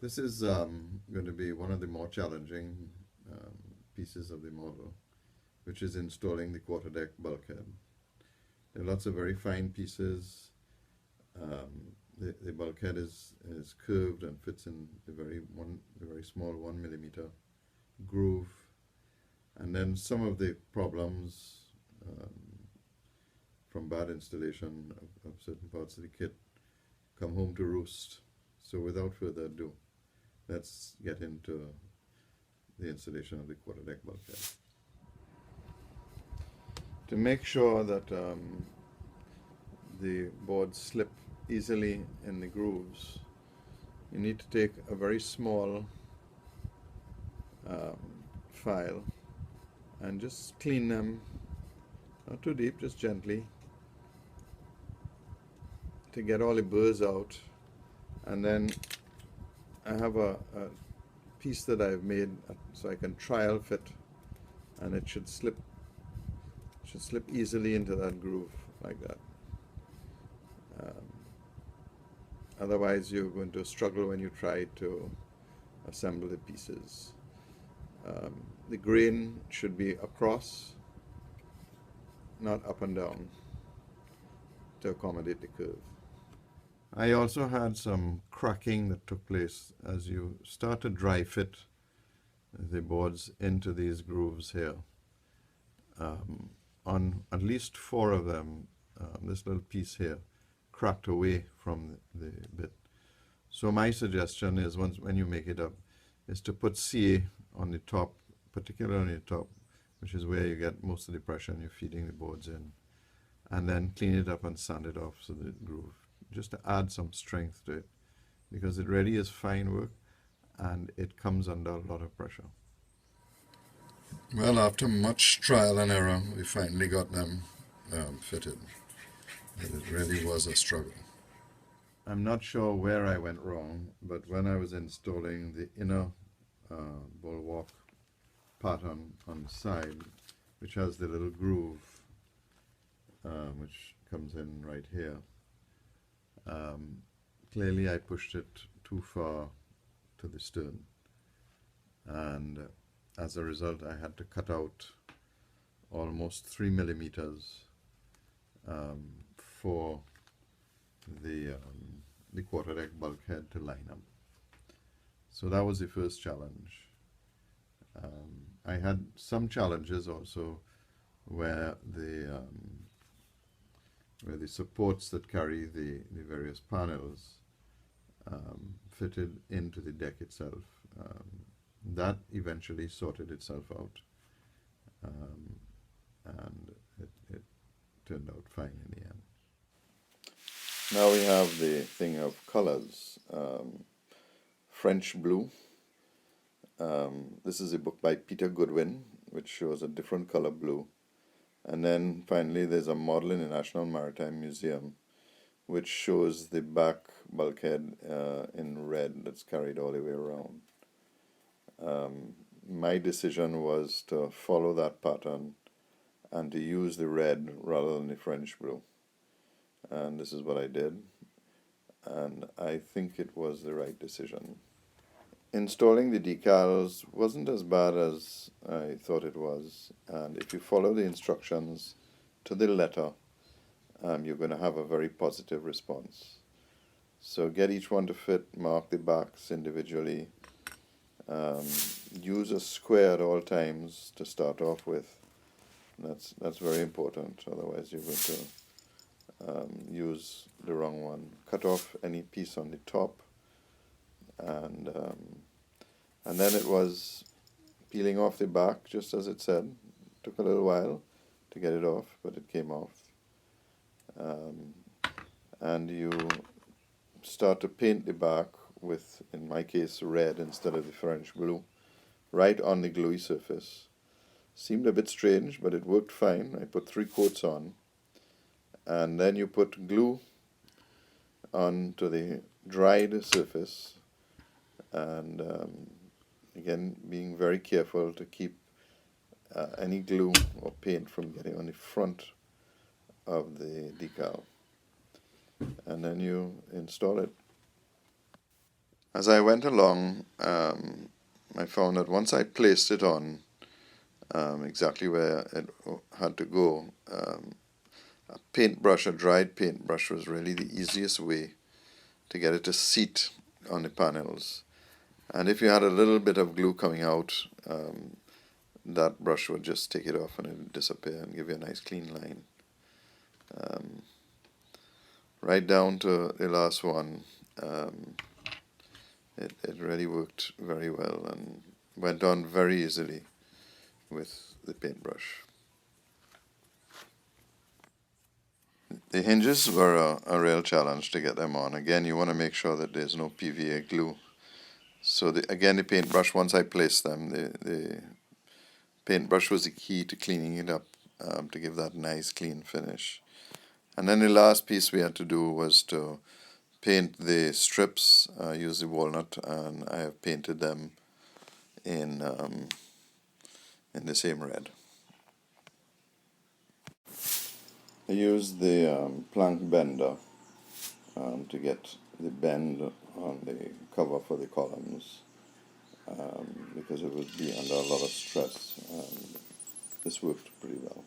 This is going to be one of the more challenging pieces of the model, which is installing the quarterdeck bulkhead. There are lots of very fine pieces. The bulkhead is curved and fits in a very small 1 millimeter groove. And then some of the problems um, from bad installation of certain parts of the kit come home to roost. So without further ado, let's get into the installation of the quarterdeck bulkhead. To make sure that the boards slip easily in the grooves, you need to take a very small um, file and just clean them, not too deep, just gently, to get all the burrs out. And then I have a piece that I've made so I can trial fit, and it should slip easily into that groove like that. Otherwise you're going to struggle when you try to assemble the pieces. The grain should be across, not up and down, to accommodate the curve. I also had some cracking that took place as you start to dry fit the boards into these grooves here. On at least 4 of them, this little piece here cracked away from the bit. So my suggestion is, when you make it up, is to put CA on the top, particularly on the top, which is where you get most of the pressure and you're feeding the boards in, and then clean it up and sand it off so that it groove, just to add some strength to it, because it really is fine work and it comes under a lot of pressure. Well, after much trial and error, we finally got them fitted. And it really was a struggle. I'm not sure where I went wrong, but when I was installing the inner bulwark part on the side, which has the little groove, which comes in right here, clearly I pushed it too far to the stern, and as a result I had to cut out almost 3 millimeters for the quarterdeck bulkhead to line up. So that was the first challenge. I had some challenges also where the supports that carry the various panels fitted into the deck itself. That eventually sorted itself out, and it turned out fine in the end. Now we have the thing of colors. French blue. This is a book by Peter Goodwin, which shows a different color blue. And then finally there's a model in the National Maritime Museum which shows the back bulkhead in red that's carried all the way around. My decision was to follow that pattern and to use the red rather than the French blue. And this is what I did, and I think it was the right decision. Installing the decals wasn't as bad as I thought it was, and if you follow the instructions to the letter, you're going to have a very positive response. So get each one to fit, mark the backs individually, use a square at all times to start off with. That's very important, otherwise you're going to use the wrong one. Cut off any piece on the top, and then it was peeling off the back, just as it said. Took a little while to get it off, but it came off. And you start to paint the back with, in my case, red instead of the French blue, right on the gluey surface. Seemed a bit strange, but it worked fine. I put 3 coats on, and then you put glue onto the dried surface, and again being very careful to keep any glue or paint from getting on the front of the decal, and then you install it. As I went along, I found that once I placed it on exactly where it had to go, a paintbrush, a dried paintbrush, was really the easiest way to get it to seat on the panels. And if you had a little bit of glue coming out, that brush would just take it off and it would disappear and give you a nice clean line. Right down to the last one, it really worked very well and went on very easily with the paintbrush. The hinges were a real challenge to get them on. Again, you want to make sure that there's no PVA glue. So again, the paintbrush, once I placed them, the paintbrush was the key to cleaning it up, to give that nice clean finish. And then the last piece we had to do was to paint the strips, use the walnut, and I have painted them in the same red. I used the plank bender to get the bend on the cover for the columns, because it would be under a lot of stress, and this worked pretty well.